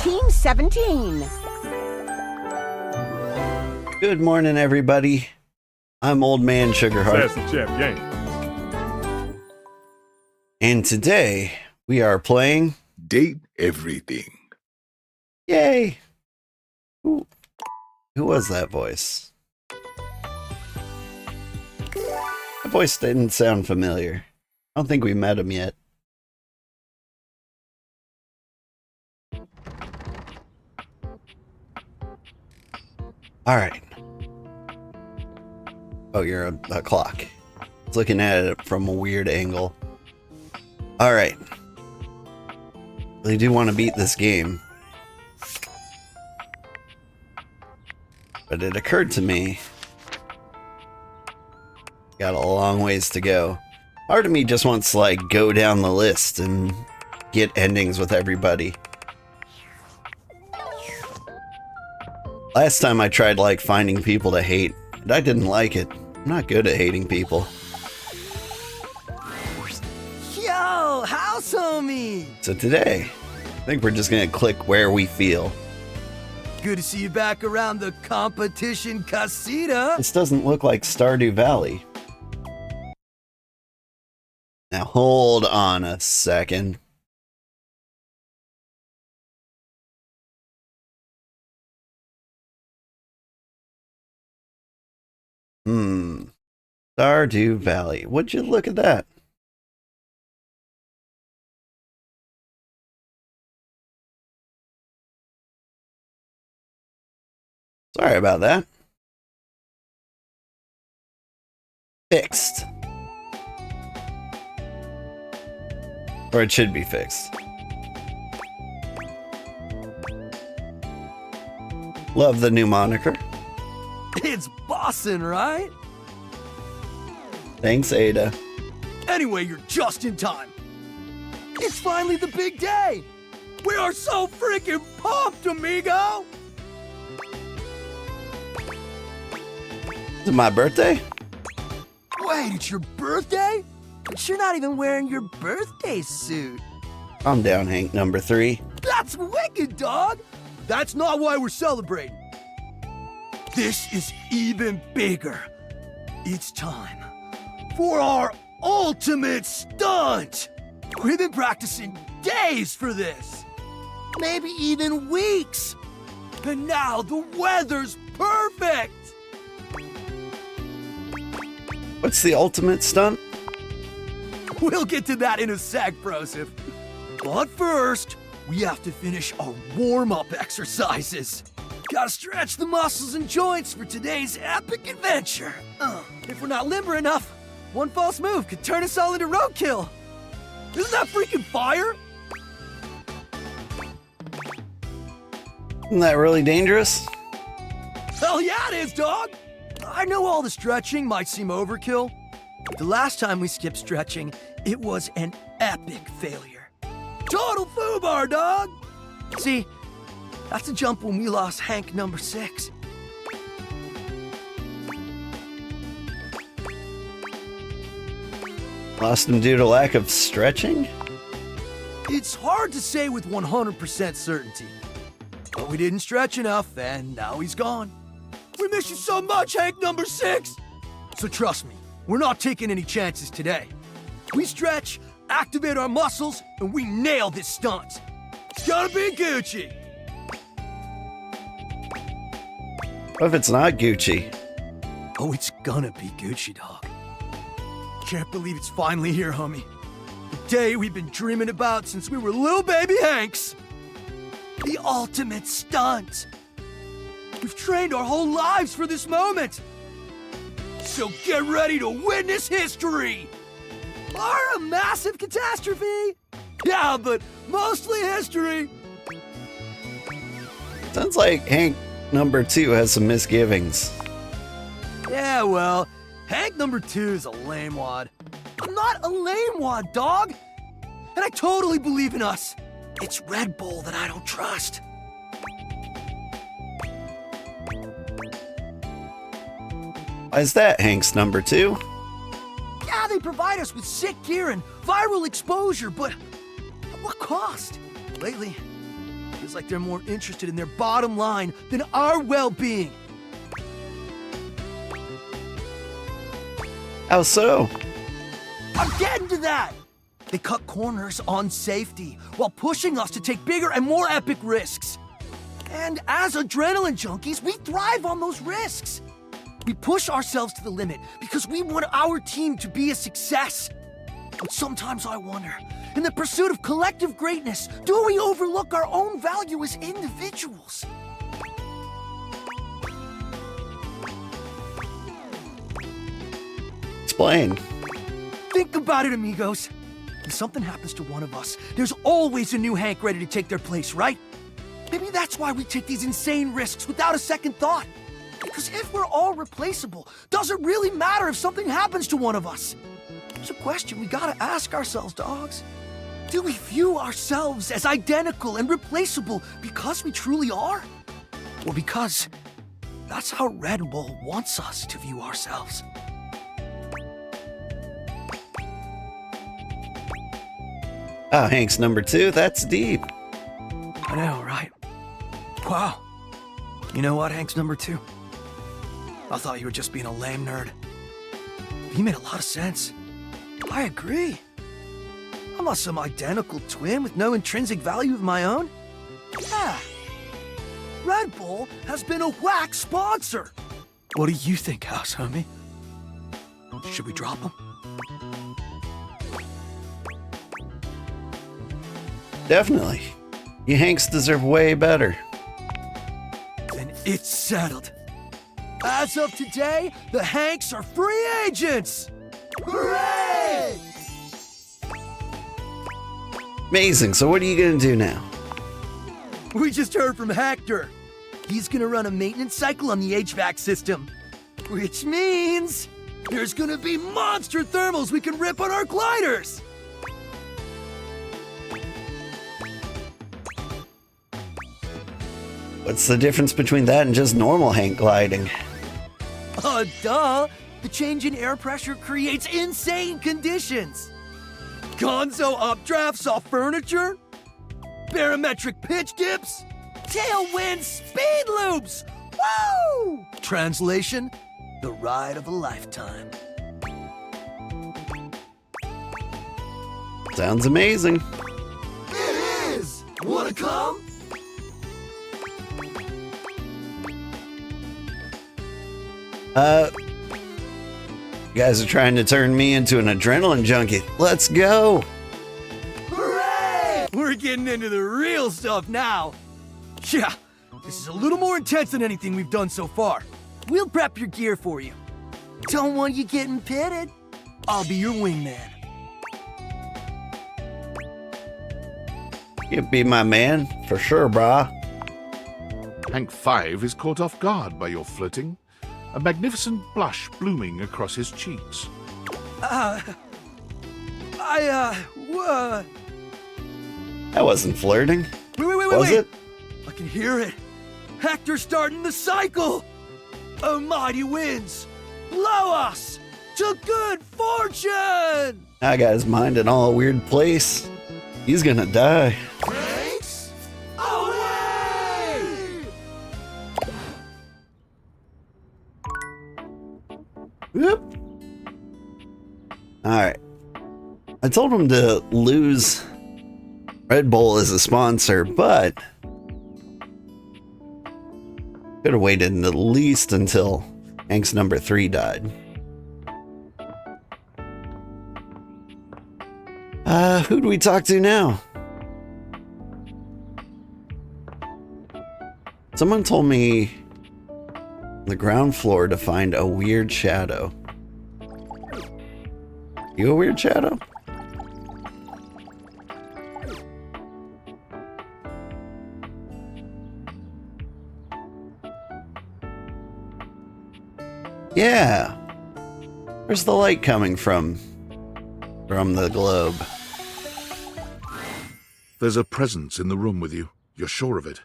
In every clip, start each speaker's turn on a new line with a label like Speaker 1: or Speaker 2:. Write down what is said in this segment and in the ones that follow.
Speaker 1: Team 17.
Speaker 2: Good morning, everybody. I'm Old Man Sugarheart.
Speaker 3: Sassy Chap Game.
Speaker 2: And today we are playing
Speaker 3: Date Everything.
Speaker 2: Yay! Who was that voice? The voice didn't sound familiar. I don't think we met him yet. Alright. Oh, you're a clock. I was looking at it from a weird angle. Alright. Really do want to beat this game. But it occurred to me, got a long ways to go. Part of me just wants to like go down the list and get endings with everybody. Last time I tried like finding people to hate, and I didn't like it. I'm not good at hating people.
Speaker 4: Yo, house homie!
Speaker 2: So today, I think we're just gonna click where we feel.
Speaker 4: Good to see you back around the competition casita.
Speaker 2: This doesn't look like Stardew Valley. Now hold on a second. Stardew Valley. Would you look at that? Sorry about that. Fixed. Or it should be fixed. Love the new moniker.
Speaker 4: It's bossin', right?
Speaker 2: Thanks, Ada.
Speaker 4: Anyway, you're just in time. It's finally the big day. We are so freaking pumped, amigo.
Speaker 2: Is it my birthday?
Speaker 4: Wait, it's your birthday? But you're not even wearing your birthday suit.
Speaker 2: Calm down, Hank, number 3.
Speaker 4: That's wicked, dog. That's not why we're celebrating. This is even bigger. It's time for our ultimate stunt. We've been practicing days for this. Maybe even weeks. And now the weather's perfect.
Speaker 2: What's the ultimate stunt?
Speaker 4: We'll get to that in a sec, Broseph. But first, we have to finish our warm-up exercises. Gotta stretch the muscles and joints for today's epic adventure. If we're not limber enough, one false move could turn us all into roadkill. Isn't that freaking fire?
Speaker 2: Isn't that really dangerous?
Speaker 4: Hell yeah, it is, dog! I know all the stretching might seem overkill, but the last time we skipped stretching, it was an epic failure. Total foobar, dog! See, that's a jump when we lost Hank number 6.
Speaker 2: Lost him due to lack of stretching?
Speaker 4: It's hard to say with 100% certainty, but we didn't stretch enough, and now he's gone. We miss you so much, Hank number 6! So trust me, we're not taking any chances today. We stretch, activate our muscles, and we nail this stunt. It's gotta be Gucci!
Speaker 2: What if it's not Gucci?
Speaker 4: Oh, it's gonna be Gucci, dog. Can't believe it's finally here, homie. The day we've been dreaming about since we were little baby Hanks. The ultimate stunt. We've trained our whole lives for this moment. So get ready to witness history. Or a massive catastrophe. Yeah, but mostly history.
Speaker 2: Sounds like Hank number 2 has some misgivings.
Speaker 4: Yeah, well, Hank number 2 is a lame wad. I'm not a lame wad, dog. And I totally believe in us. It's Red Bull that I don't trust.
Speaker 2: Why is that, Hank's number 2?
Speaker 4: Yeah, they provide us with sick gear and viral exposure, but at what cost? Lately, Feels like they're more interested in their bottom line than our well-being.
Speaker 2: How so?
Speaker 4: I'm getting to that! They cut corners on safety while pushing us to take bigger and more epic risks. And as adrenaline junkies, we thrive on those risks. We push ourselves to the limit because we want our team to be a success. But sometimes I wonder, in the pursuit of collective greatness, do we overlook our own value as individuals?
Speaker 2: Explain.
Speaker 4: Think about it, amigos. When something happens to one of us, there's always a new Hank ready to take their place, right? Maybe that's why we take these insane risks without a second thought. Because if we're all replaceable, does it really matter if something happens to one of us? It's a question we gotta ask ourselves, dogs. Do we view ourselves as identical and replaceable because we truly are? Or because that's how Red Bull wants us to view ourselves?
Speaker 2: Oh, Hank's number 2? That's deep.
Speaker 4: I know, right? Wow. You know what, Hank's number 2? I thought you were just being a lame nerd. You made a lot of sense. I agree. I'm not some identical twin with no intrinsic value of my own. Yeah. Red Bull has been a whack sponsor. What do you think, House Homie? Should we drop him?
Speaker 2: Definitely. You Hanks deserve way better.
Speaker 4: Then it's settled. As of today, the Hanks are free agents! Hooray!
Speaker 2: Amazing. So what are you gonna do now?
Speaker 4: We just heard from Hector. He's gonna run a maintenance cycle on the HVAC system. Which means there's gonna be monster thermals we can rip on our gliders!
Speaker 2: What's the difference between that and just normal Hank gliding?
Speaker 4: Duh! The change in air pressure creates insane conditions! Gonzo updrafts off furniture? Barometric pitch dips? Tailwind speed loops! Woo! Translation, the ride of a lifetime.
Speaker 2: Sounds amazing.
Speaker 4: It is! Wanna come?
Speaker 2: You guys are trying to turn me into an adrenaline junkie. Let's go.
Speaker 4: Hooray! We're getting into the real stuff now. Yeah, this is a little more intense than anything we've done so far. We'll prep your gear for you. Don't want you getting pitted. I'll be your wingman.
Speaker 2: You be my man, for sure, brah.
Speaker 3: Hank 5 is caught off guard by your flirting, a magnificent blush blooming across his cheeks.
Speaker 2: That wasn't flirting. Was it?
Speaker 4: I can hear it. Hector's starting the cycle. A mighty winds. Blow us to good fortune.
Speaker 2: I got his mind in all a weird place. He's gonna die.
Speaker 4: Thanks. Away!
Speaker 2: Whoop. Alright. I told him to lose Red Bull as a sponsor, but could have waited at least until Hank's number 3 died. Who do we talk to now? Someone told me the ground floor to find a weird shadow. You a weird shadow? Yeah. Where's the light coming from? From the globe.
Speaker 3: There's a presence in the room with you. You're sure of it.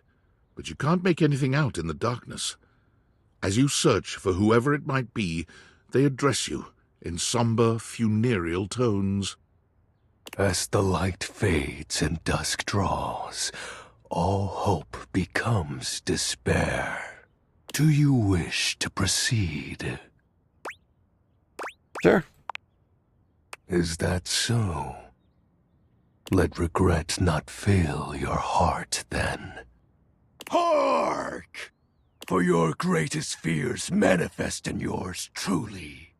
Speaker 3: But you can't make anything out in the darkness. As you search for whoever it might be, they address you in somber, funereal tones.
Speaker 1: As the light fades and dusk draws, all hope becomes despair. Do you wish to proceed?
Speaker 2: Sure.
Speaker 1: Is that so? Let regret not fill your heart, then. Hark! For your greatest fears manifest in yours truly.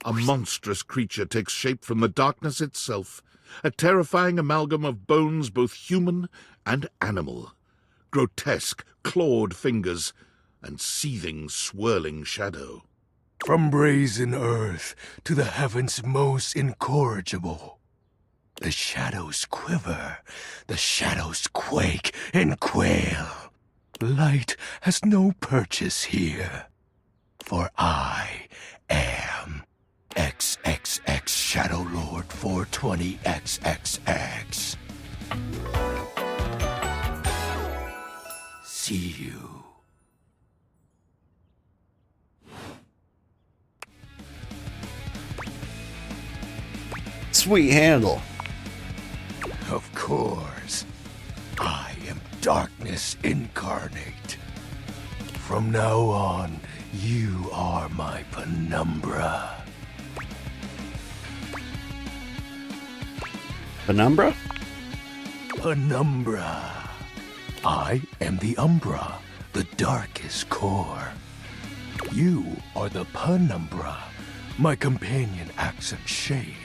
Speaker 3: A monstrous creature takes shape from the darkness itself, a terrifying amalgam of bones both human and animal, grotesque, clawed fingers, and seething, swirling shadow.
Speaker 1: From brazen earth to the heavens most incorrigible. The shadows quiver, the shadows quake and quail. Light has no purchase here, for I am XXX Shadow Lord 420XXX. See you.
Speaker 2: Sweet handle.
Speaker 1: Of course. I am darkness incarnate. From now on, you are my penumbra.
Speaker 2: Penumbra?
Speaker 1: Penumbra. I am the umbra, the darkest core. You are the penumbra, my companion accent shade,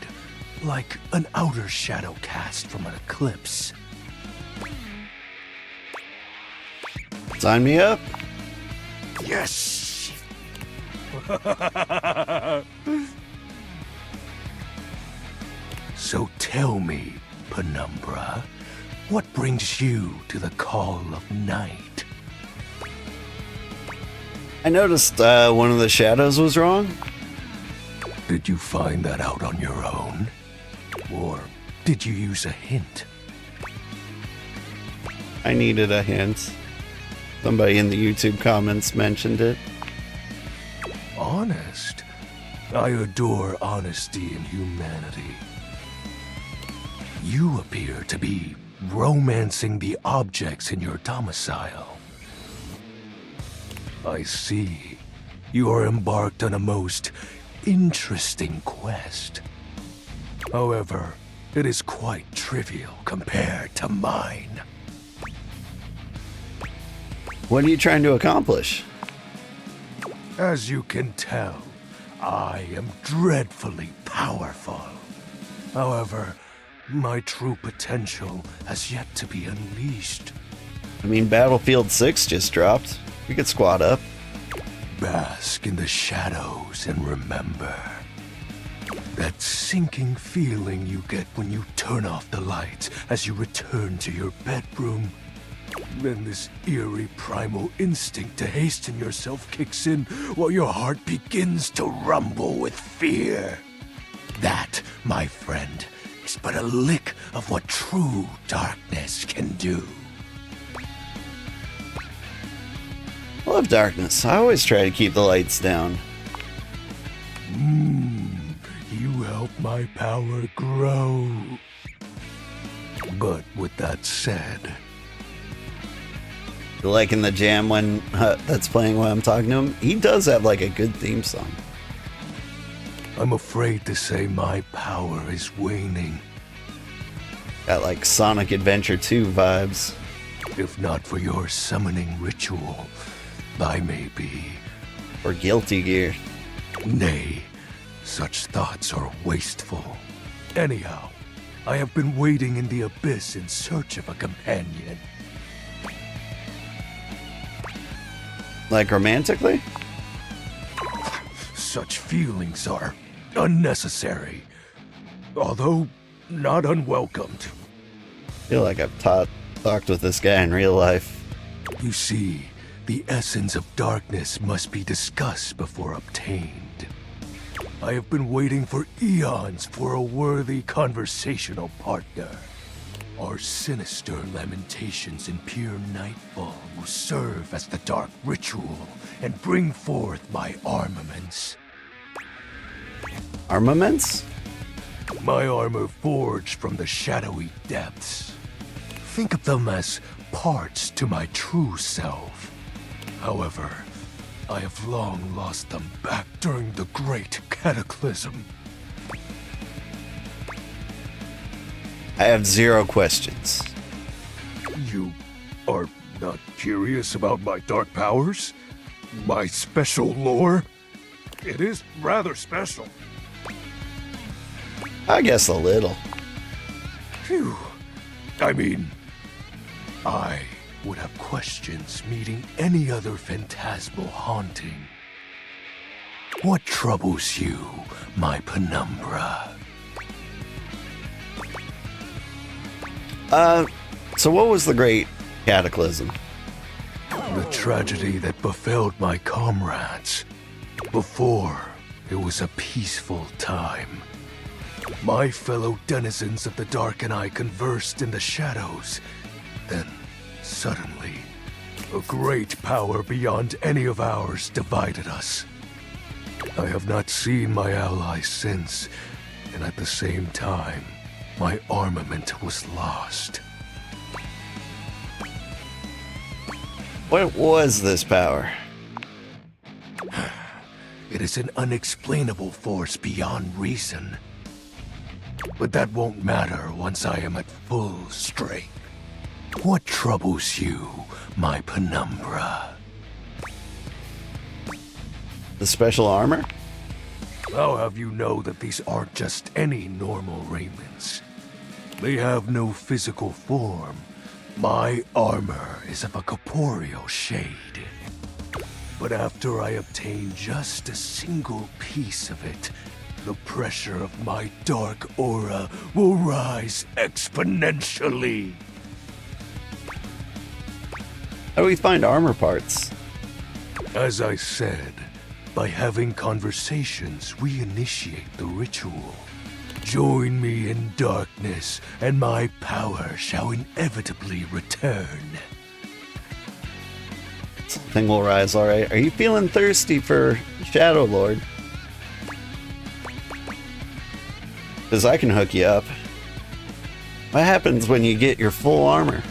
Speaker 1: like an outer shadow cast from an eclipse.
Speaker 2: Sign me up.
Speaker 1: Yes! So tell me, Penumbra, what brings you to the call of night?
Speaker 2: I noticed one of the shadows was wrong.
Speaker 1: Did you find that out on your own? Or did you use a hint?
Speaker 2: I needed a hint. Somebody in the YouTube comments mentioned it.
Speaker 1: Honest? I adore honesty and humanity. You appear to be romancing the objects in your domicile. I see. You are embarked on a most interesting quest. However, it is quite trivial compared to mine.
Speaker 2: What are you trying to accomplish?
Speaker 1: As you can tell, I am dreadfully powerful. However, my true potential has yet to be unleashed.
Speaker 2: I mean, Battlefield 6 just dropped. We could squad up.
Speaker 1: Bask in the shadows and remember. That sinking feeling you get when you turn off the lights as you return to your bedroom. Then this eerie primal instinct to hasten yourself kicks in while your heart begins to rumble with fear. That, my friend, is but a lick of what true darkness can do.
Speaker 2: I love darkness. I always try to keep the lights down.
Speaker 1: You help my power grow. But with that said,
Speaker 2: You liking the jam when that's playing when I'm talking to him? He does have like a good theme song.
Speaker 1: I'm afraid to say my power is waning.
Speaker 2: Got like Sonic Adventure 2 vibes.
Speaker 1: If not for your summoning ritual, I may be.
Speaker 2: Or Guilty Gear.
Speaker 1: Nay, such thoughts are wasteful. Anyhow, I have been waiting in the abyss in search of a companion.
Speaker 2: Like romantically?
Speaker 1: Such feelings are unnecessary, although not unwelcomed.
Speaker 2: I feel like I've talked with this guy in real life.
Speaker 1: You see, the essence of darkness must be discussed before obtained. I have been waiting for eons for a worthy conversational partner. Our sinister lamentations in pure nightfall will serve as the dark ritual and bring forth my armaments.
Speaker 2: Armaments?
Speaker 1: My armor forged from the shadowy depths. think of them as parts to my true self. However, I have long lost them back during the Great Cataclysm.
Speaker 2: I have 0 questions.
Speaker 1: You are not curious about my dark powers? My special lore? It is rather special.
Speaker 2: I guess a little.
Speaker 1: Phew. I mean, I would have questions meeting any other phantasmal haunting. What troubles you, my penumbra?
Speaker 2: So what was the Great Cataclysm?
Speaker 1: The tragedy that befell my comrades. Before, it was a peaceful time. My fellow denizens of the dark and I conversed in the shadows. Then, suddenly, a great power beyond any of ours divided us. I have not seen my allies since, and at the same time, my armament was lost.
Speaker 2: What was this power?
Speaker 1: It is an unexplainable force beyond reason. But that won't matter once I am at full strength. What troubles you, my penumbra?
Speaker 2: The special armor?
Speaker 1: I'll have you know that these aren't just any normal raiments. They have no physical form. My armor is of a corporeal shade. But after I obtain just a single piece of it, the pressure of my dark aura will rise exponentially.
Speaker 2: How do we find armor parts?
Speaker 1: As I said, by having conversations, we initiate the ritual. Join me in darkness, and my power shall inevitably return.
Speaker 2: Something will rise, alright. Are you feeling thirsty for Shadow Lord? Because I can hook you up. What happens when you get your full armor?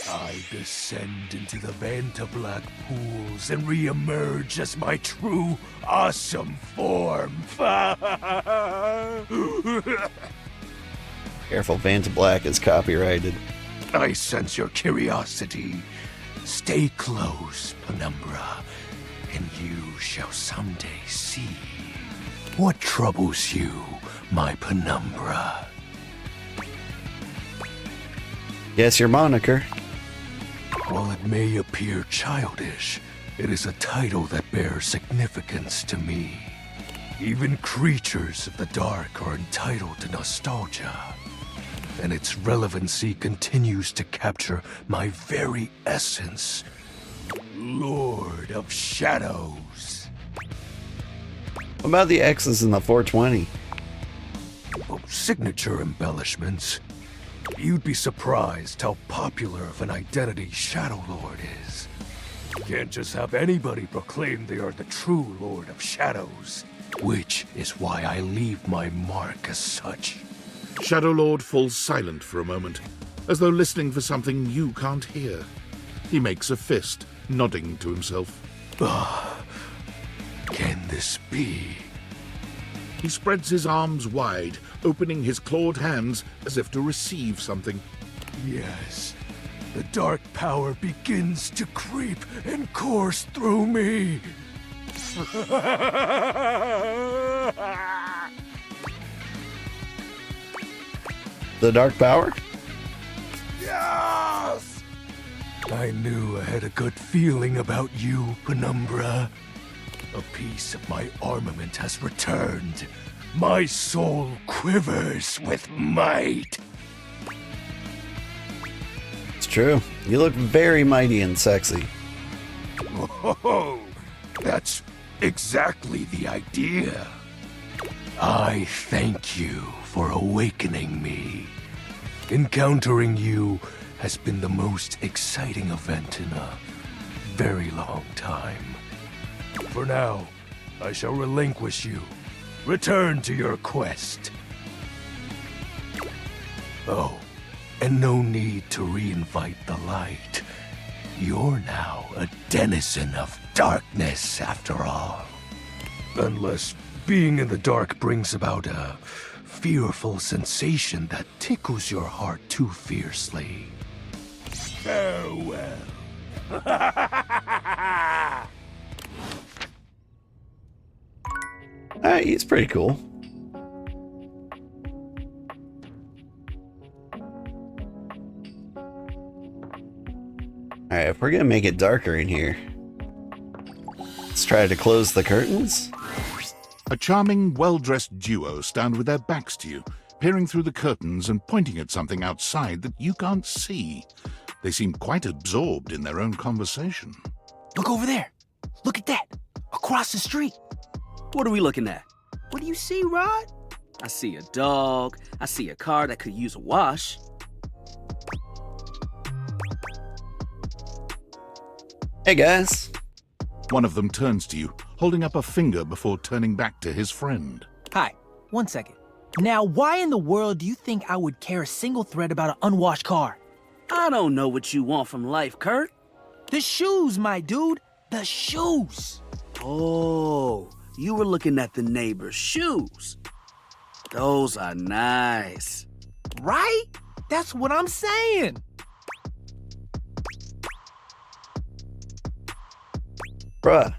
Speaker 1: I descend into the Vantablack pools and re-emerge as my true, awesome form.
Speaker 2: Careful, Vantablack is copyrighted.
Speaker 1: I sense your curiosity. Stay close, Penumbra, and you shall someday see. What troubles you, my Penumbra?
Speaker 2: Yes, your moniker.
Speaker 1: While it may appear childish, it is a title that bears significance to me. Even creatures of the dark are entitled to nostalgia, and its relevancy continues to capture my very essence. Lord of Shadows.
Speaker 2: What about the X's in the 420?
Speaker 1: Oh, signature embellishments. You'd be surprised how popular of an identity Shadow Lord is. Can't just have anybody proclaim they are the true Lord of Shadows, which is why I leave my mark as such.
Speaker 3: Shadow Lord falls silent for a moment, as though listening for something you can't hear. He makes a fist, nodding to himself.
Speaker 1: Can this be?
Speaker 3: He spreads his arms wide, opening his clawed hands as if to receive something.
Speaker 1: Yes. The dark power begins to creep and course through me.
Speaker 2: The dark power?
Speaker 1: Yes! I knew I had a good feeling about you, Penumbra. A piece of my armament has returned. My soul quivers with might.
Speaker 2: It's true. You look very mighty and sexy.
Speaker 1: Oh, that's exactly the idea. I thank you for awakening me. Encountering you has been the most exciting event in a very long time. For now, I shall relinquish you. Return to your quest. Oh, And no need to reinvite the light. You're now a denizen of darkness, after all. Unless being in the dark brings about a fearful sensation that tickles your heart too fiercely. Farewell.
Speaker 2: He's pretty cool. Alright, if we're gonna make it darker in here, let's try to close the curtains.
Speaker 3: A charming, well-dressed duo stand with their backs to you, peering through the curtains and pointing at something outside that you can't see. They seem quite absorbed in their own conversation.
Speaker 4: Look over there. Look at that. Across the street.
Speaker 5: What are we looking at?
Speaker 4: What do you see, Rod?
Speaker 5: I see a dog. I see a car that could use a wash.
Speaker 2: Hey guys.
Speaker 3: One of them turns to you, holding up a finger before turning back to his friend.
Speaker 4: Hi. 1 second. Now, why in the world do you think I would care a single thread about an unwashed car?
Speaker 5: I don't know what you want from life, Kurt.
Speaker 4: The shoes, my dude. The shoes.
Speaker 5: Oh, you were looking at the neighbor's shoes. Those are nice.
Speaker 4: Right? That's what I'm saying.
Speaker 2: Bruh.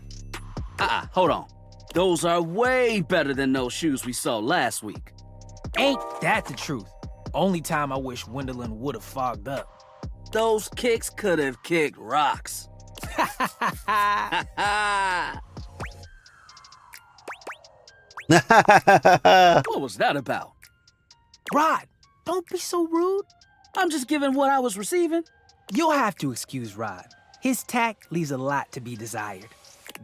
Speaker 5: Hold on. Those are way better than those shoes we saw last week.
Speaker 4: Ain't that the truth? Only time I wish Wendelin would have fogged up.
Speaker 5: Those kicks could have kicked rocks. What was that about?
Speaker 4: Rod, don't be so rude.
Speaker 5: I'm just giving what I was receiving.
Speaker 4: You'll have to excuse Rod. His tact leaves a lot to be desired.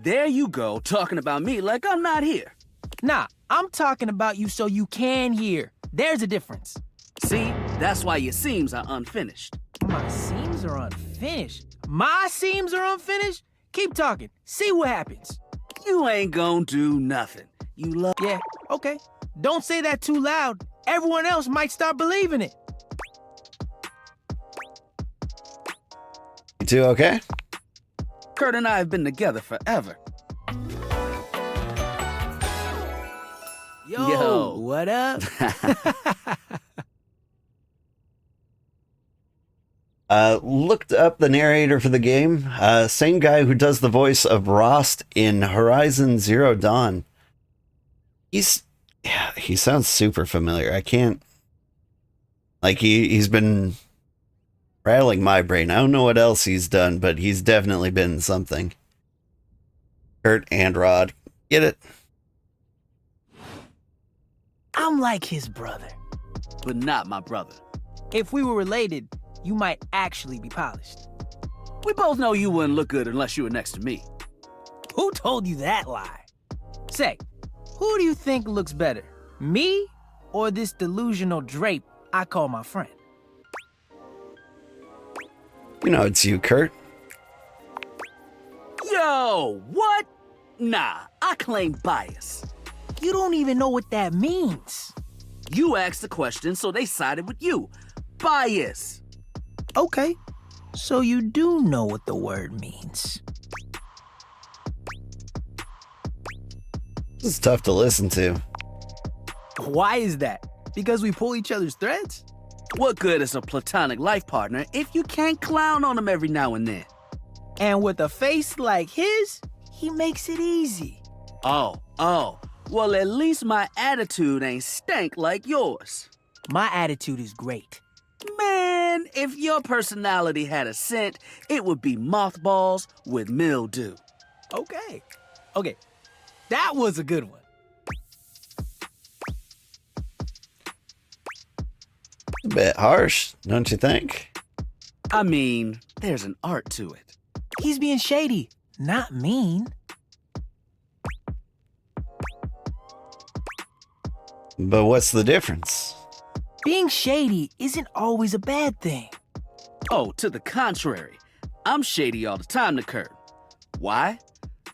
Speaker 5: There you go, talking about me like I'm not here.
Speaker 4: Nah, I'm talking about you so you can hear. There's a difference.
Speaker 5: See, that's why your seams are unfinished.
Speaker 4: My seams are unfinished. My seams are unfinished? Keep talking. See what happens.
Speaker 5: You ain't gonna do nothing. You love...
Speaker 4: Yeah, okay. Don't say that too loud. Everyone else might start believing it.
Speaker 2: You two okay?
Speaker 5: Kurt and I have been together forever.
Speaker 4: Yo, what up?
Speaker 2: Looked up the narrator for the game. Same guy who does the voice of Rost in Horizon Zero Dawn. He sounds super familiar. I can't... Like, he's been rattling my brain. I don't know what else he's done, but he's definitely been something. Kurt and Rod. Get it?
Speaker 4: I'm like his brother.
Speaker 5: But not my brother.
Speaker 4: If we were related, you might actually be polished.
Speaker 5: We both know you wouldn't look good unless you were next to me.
Speaker 4: Who told you that lie? Say, who do you think looks better? Me or this delusional drape I call my friend?
Speaker 2: You know it's you, Kurt.
Speaker 5: Yo, what? Nah, I claim bias.
Speaker 4: You don't even know what that means.
Speaker 5: You asked the question, so they sided with you. Bias.
Speaker 4: Okay, so you do know what the word means.
Speaker 2: This is tough to listen to.
Speaker 4: Why is that? Because we pull each other's threads?
Speaker 5: What good is a platonic life partner if you can't clown on them every now and then?
Speaker 4: And with a face like his, he makes it easy.
Speaker 5: Oh. Well, at least my attitude ain't stank like yours.
Speaker 4: My attitude is great.
Speaker 5: Man, if your personality had a scent, it would be mothballs with mildew.
Speaker 4: Okay, that was a good one.
Speaker 2: A bit harsh, don't you think?
Speaker 5: I mean, there's an art to it.
Speaker 4: He's being shady, not mean.
Speaker 2: But what's the difference?
Speaker 4: Being shady isn't always a bad thing.
Speaker 5: Oh, to the contrary. I'm shady all the time to Kurt. Why?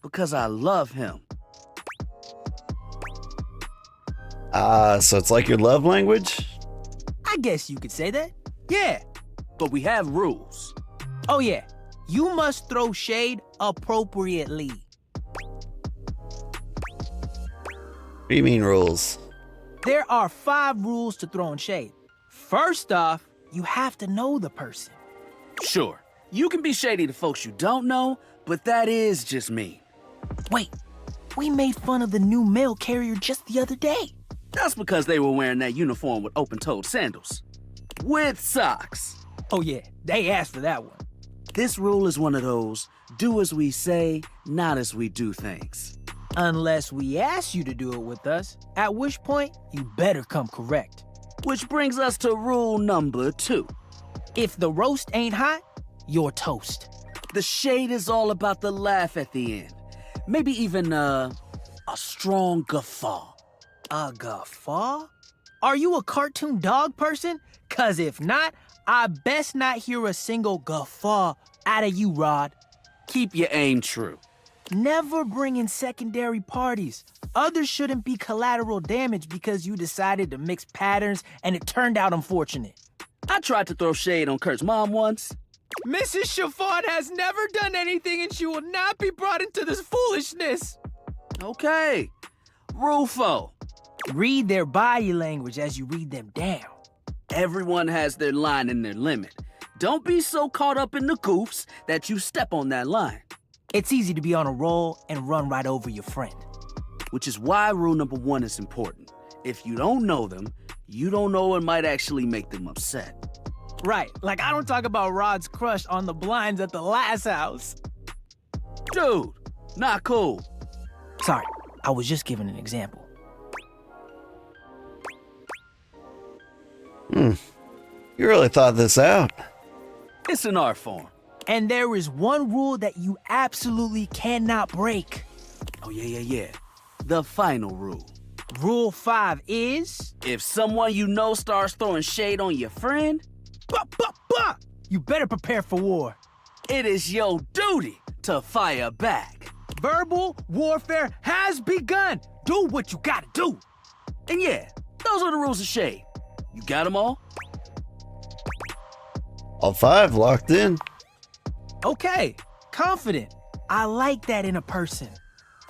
Speaker 5: Because I love him.
Speaker 2: So it's like your love language?
Speaker 4: I guess you could say that. Yeah.
Speaker 5: But we have rules.
Speaker 4: Oh, yeah. You must throw shade appropriately.
Speaker 2: What do you mean rules?
Speaker 4: There are 5 rules to throwing shade. First off, you have to know the person.
Speaker 5: Sure, you can be shady to folks you don't know, but that is just me.
Speaker 4: Wait, we made fun of the new mail carrier just the other day.
Speaker 5: That's because they were wearing that uniform with open-toed sandals. With socks.
Speaker 4: Oh, yeah, they asked for that one.
Speaker 5: This rule is one of those, do as we say, not as we do things.
Speaker 4: Unless we ask you to do it with us, at which point you better come correct.
Speaker 5: Which brings us to rule number 2.
Speaker 4: If the roast ain't hot, you're toast.
Speaker 5: The shade is all about the laugh at the end. Maybe even a strong guffaw.
Speaker 4: A guffaw? Are you a cartoon dog person? 'Cause if not, I best not hear a single guffaw out of you, Rod.
Speaker 5: Keep your aim true.
Speaker 4: Never bring in secondary parties. Others shouldn't be collateral damage because you decided to mix patterns and it turned out unfortunate.
Speaker 5: I tried to throw shade on Kurt's mom once.
Speaker 4: Mrs. Chiffon has never done anything and she will not be brought into this foolishness.
Speaker 5: Okay. Rule 4.
Speaker 4: Read their body language as you read them down.
Speaker 5: Everyone has their line and their limit. Don't be so caught up in the goofs that you step on that line.
Speaker 4: It's easy to be on a roll and run right over your friend.
Speaker 5: Which is why rule number 1 is important. If you don't know them, you don't know what might actually make them upset.
Speaker 4: Right, like I don't talk about Rod's crush on the blinds at the last house.
Speaker 5: Dude, not cool.
Speaker 4: Sorry, I was just giving an example.
Speaker 2: You really thought this out.
Speaker 5: It's an art form.
Speaker 4: And there is one rule that you absolutely cannot break.
Speaker 5: Oh, yeah. The final rule.
Speaker 4: Rule 5 is...
Speaker 5: If someone you know starts throwing shade on your friend,
Speaker 4: you better prepare for war.
Speaker 5: it is your duty to fire back.
Speaker 4: Verbal warfare has begun. Do what you gotta do.
Speaker 5: And yeah, those are the rules of shade. You got them all?
Speaker 2: All 5 locked in.
Speaker 4: Okay, confident. I like that in a person.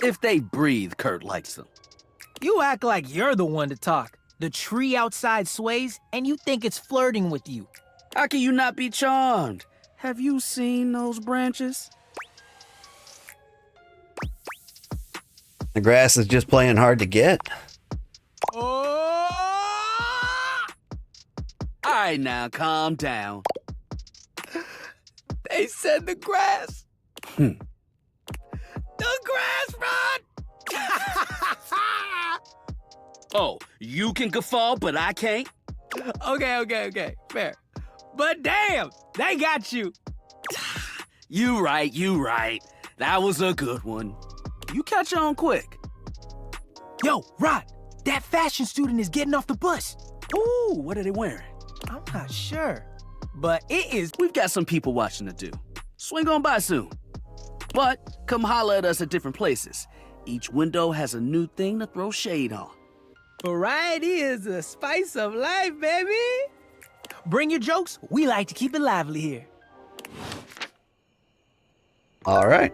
Speaker 5: If they breathe, Kurt likes them.
Speaker 4: You act like you're the one to talk. The tree outside sways, and you think it's flirting with you.
Speaker 5: How can you not be charmed? Have you seen those branches?
Speaker 2: The grass is just playing hard to get.
Speaker 4: Oh!
Speaker 5: All right, now, calm down.
Speaker 4: They said the grass. The grass, Rod!
Speaker 5: Oh, you can guffaw, but I can't?
Speaker 4: Okay. Fair. But damn, they got you.
Speaker 5: You right. That was a good one. You catch on quick.
Speaker 4: Yo, Rod, that fashion student is getting off the bus.
Speaker 5: Ooh, what are they wearing?
Speaker 4: I'm not sure, but it is...
Speaker 5: We've got some people watching to do. Swing on by soon. But come holler at us at different places. Each window has a new thing to throw shade on.
Speaker 4: Variety is the spice of life, baby. Bring your jokes. We like to keep it lively here.
Speaker 2: All right.